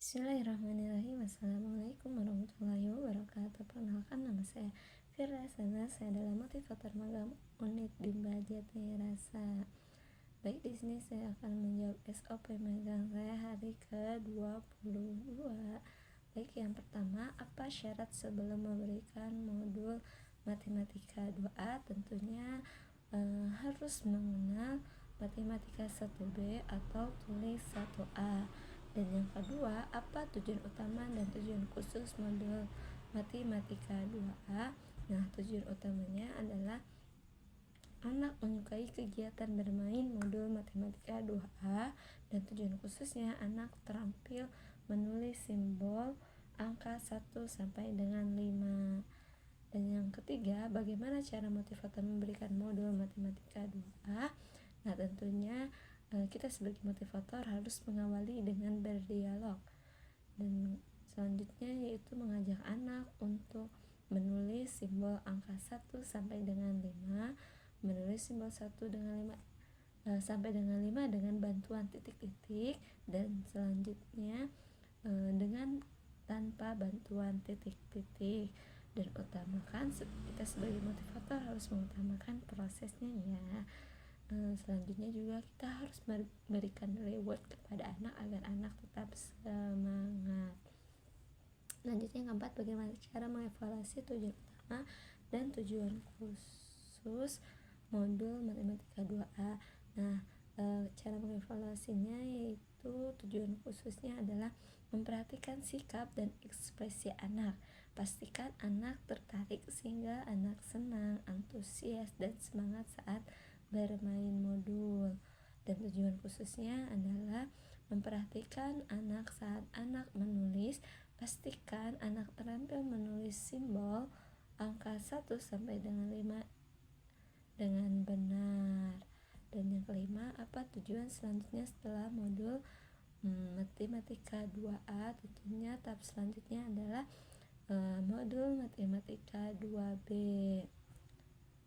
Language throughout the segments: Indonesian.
Bismillahirrahmanirrahim. Assalamualaikum warahmatullahi wabarakatuh. Perkenalkan, nama saya Firda Sana. Saya adalah motivator magang unit Bimba Jati Rasa. Baik, di sini saya akan menjawab SOP magang saya hari ke-22. Baik, yang pertama, apa syarat sebelum memberikan modul matematika 2A? Tentunya harus mengenal matematika 1B atau tulis 1A. Dan yang kedua, apa tujuan utama dan tujuan khusus modul matematika 2A? Nah, tujuan utamanya adalah anak menyukai kegiatan bermain modul matematika 2A, dan tujuan khususnya anak terampil menulis simbol angka 1 sampai dengan 5. Dan yang ketiga, bagaimana cara motivator memberikan modul matematika 2A? Nah, tentunya kita sebagai motivator harus mengawali dengan berdialog, dan selanjutnya yaitu mengajak anak untuk menulis simbol angka 1 sampai dengan 5, menulis simbol 1 dengan 5 sampai dengan 5 dengan bantuan titik-titik, dan selanjutnya dengan tanpa bantuan titik-titik. Dan utamakan, kita sebagai motivator harus mengutamakan prosesnya ya. Selanjutnya juga kita harus memberikan reward kepada anak agar anak tetap semangat. Selanjutnya yang keempat, bagaimana cara mengevaluasi tujuan utama dan tujuan khusus modul matematika 2A. Nah, cara mengevaluasinya yaitu tujuan khususnya adalah memperhatikan sikap dan ekspresi anak. Pastikan anak tertarik sehingga anak senang, antusias, dan semangat saat bermain modul. Dan tujuan khususnya adalah memperhatikan anak saat anak menulis. Pastikan anak terampil menulis simbol angka 1 sampai dengan 5 dengan benar. Dan yang kelima, apa tujuan selanjutnya setelah modul matematika 2A? Tentunya tahap selanjutnya adalah modul matematika 2B.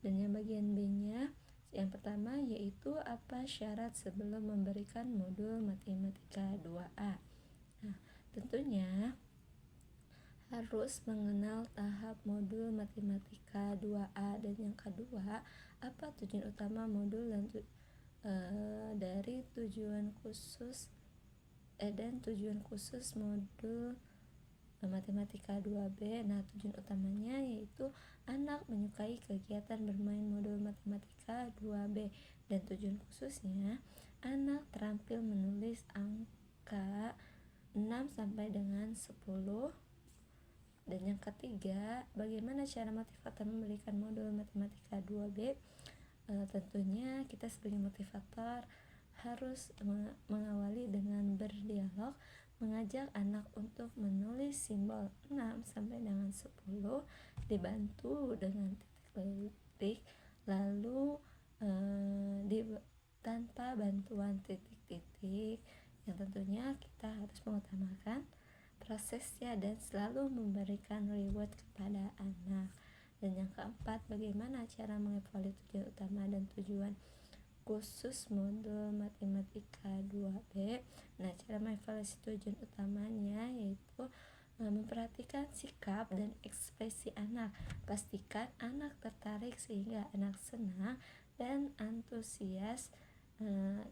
Dan yang bagian B-nya, yang pertama yaitu apa syarat sebelum memberikan modul matematika 2A. Nah, tentunya harus mengenal tahap modul matematika 2A. Dan yang kedua, apa tujuan utama modul dan dari tujuan khusus dan tujuan khusus modul matematika 2B. Nah, tujuan utamanya yaitu anak menyukai kegiatan bermain modul matematika 2B, dan tujuan khususnya anak terampil menulis angka 6 sampai dengan 10. Dan yang ketiga, bagaimana cara motivator memberikan modul matematika 2B? Tentunya kita sebagai motivator harus mengawali dengan berdialog, mengajak anak untuk menulis simbol 6 sampai dengan 10 dibantu dengan titik-titik, lalu tanpa bantuan titik-titik, yang tentunya kita harus mengutamakan prosesnya dan selalu memberikan reward kepada anak. Dan yang keempat, bagaimana cara mengevaluasi tujuan utama dan tujuan khusus modul matematika 2B. Nah, cara mengevaluasi tujuan utamanya yaitu memperhatikan sikap dan ekspresi anak. Pastikan anak tertarik sehingga anak senang dan antusias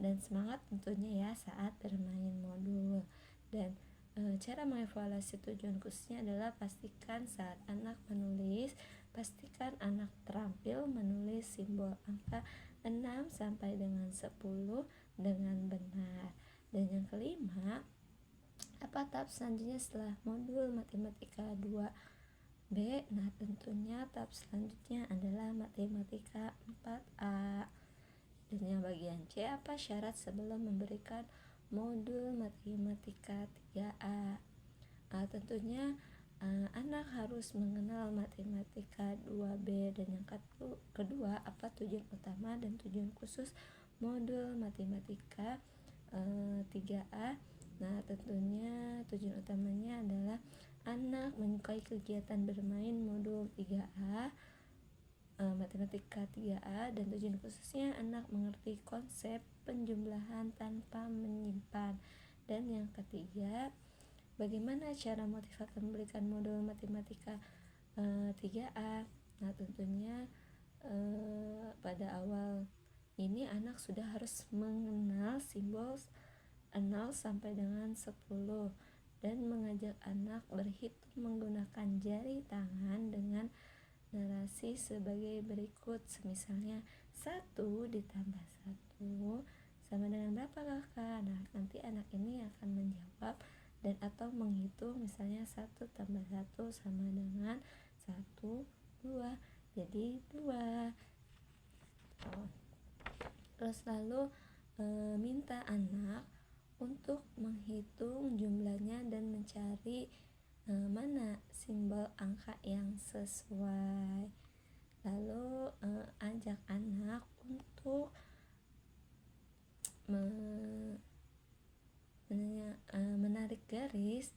dan semangat tentunya ya saat bermain modul. Dan cara mengevaluasi tujuan khususnya adalah pastikan saat anak menulis, pastikan anak terampil menulis simbol angka 6 sampai dengan 10 dengan benar. Dan yang kelima, apa tahap selanjutnya setelah modul matematika 2B? Nah, tentunya tahap selanjutnya adalah matematika 4A. Dan yang bagian C, apa syarat sebelum memberikan modul matematika 3A? Tentunya anak harus mengenal matematika 2B. Dan yang kedua, apa tujuan utama dan tujuan khusus modul matematika 3A? Nah, tentunya tujuan utamanya adalah anak menyukai kegiatan bermain modul 3A, matematika 3A, dan tujuan khususnya anak mengerti konsep penjumlahan tanpa menyimpan. Dan yang ketiga, bagaimana cara motivator memberikan modul matematika 3A? Nah, tentunya pada awal ini anak sudah harus mengenal simbol 0 sampai dengan 10 dan mengajak anak berhitung menggunakan jari tangan dengan narasi sebagai berikut. Misalnya 1 ditambah 1 sama dengan berapa kakak? Nah, nanti anak ini akan menjawab dan atau menghitung, misalnya 1 tambah 1 sama dengan 1, 2, jadi 2. Terus lalu minta anak untuk menghitung jumlahnya dan mencari mana simbol angka yang sesuai. Lalu ajak anak untuk menarik garis.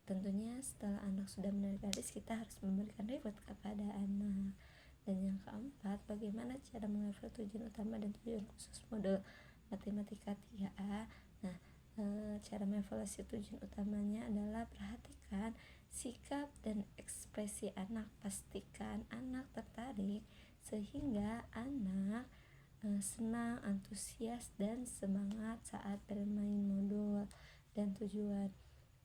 Tentunya setelah anak sudah menarik garis, kita harus memberikan reward kepada anak. Dan yang keempat, bagaimana cara menghafal tujuan utama dan tujuan khusus modul matematika 3A. Nah, cara mengevaluasi tujuan utamanya adalah perhatikan sikap dan ekspresi anak. Pastikan anak tertarik sehingga anak senang, antusias, dan semangat saat bermain modul. Dan tujuan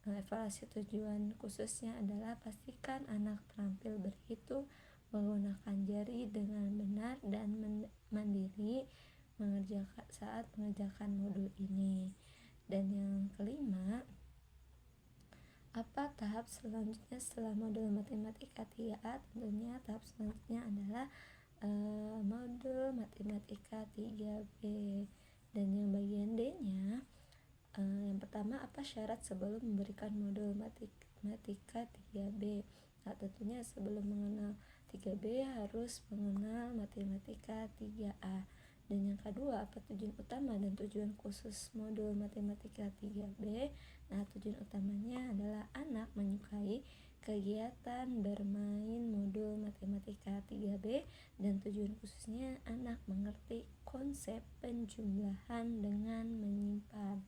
evaluasi tujuan khususnya adalah pastikan anak terampil berhitung menggunakan jari dengan benar dan mandiri saat mengerjakan modul ini. Dan yang kelima, apa tahap selanjutnya setelah modul matematika 3A? Tentunya tahap selanjutnya adalah modul matematika 3B. Dan yang bagian D-nya, yang pertama, apa syarat sebelum memberikan modul matematika 3B? Nah, tentunya sebelum mengenal 3B harus mengenal matematika 3A. Dan yang kedua, apa tujuan utama dan tujuan khusus modul matematika 3B? Nah, tujuan utamanya adalah anak menyukai kegiatan bermain modul matematika 3B, dan tujuan khususnya anak mengerti konsep penjumlahan dengan menyimpan.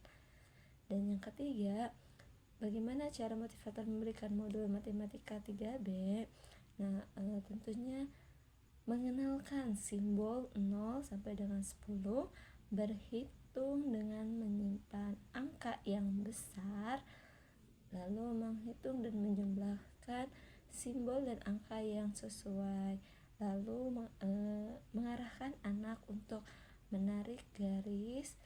Dan yang ketiga, bagaimana cara motivator memberikan modul matematika 3B? Nah, tentunya mengenalkan simbol 0 sampai dengan 10, berhitung dengan menyimpan angka yang besar, lalu menghitung dan menjumlahkan simbol dan angka yang sesuai, lalu mengarahkan anak untuk menarik garis.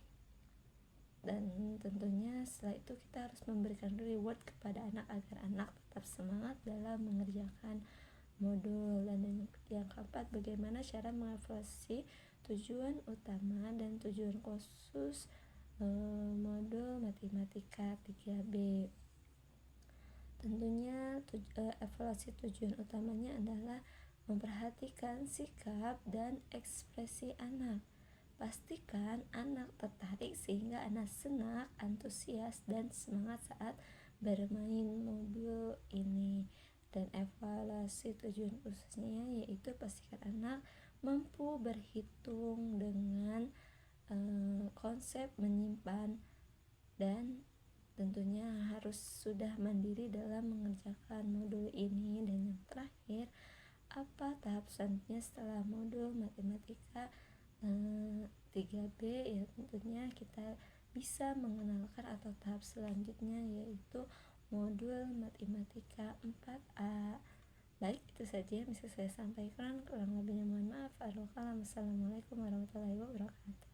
Dan tentunya setelah itu kita harus memberikan reward kepada anak agar anak tetap semangat dalam mengerjakan modul. Dan yang keempat, bagaimana cara mengevaluasi tujuan utama dan tujuan khusus modul matematika 3B. Tentunya evaluasi tujuan utamanya adalah memperhatikan sikap dan ekspresi anak. Pastikan anak tertarik sehingga anak senang, antusias, dan semangat saat bermain modul ini. Dan evaluasi tujuan khususnya yaitu pastikan anak mampu berhitung dengan konsep menyimpan, dan tentunya harus sudah mandiri dalam mengerjakan modul ini. Dan yang terakhir, apa tahap selanjutnya setelah modul matematika 3B? Ya, tentunya kita bisa mengenalkan atau tahap selanjutnya yaitu modul matematika 4A. Baik, itu saja yang bisa saya sampaikan. Kurang lebihnya mohon maaf. Assalamualaikum warahmatullahi wabarakatuh.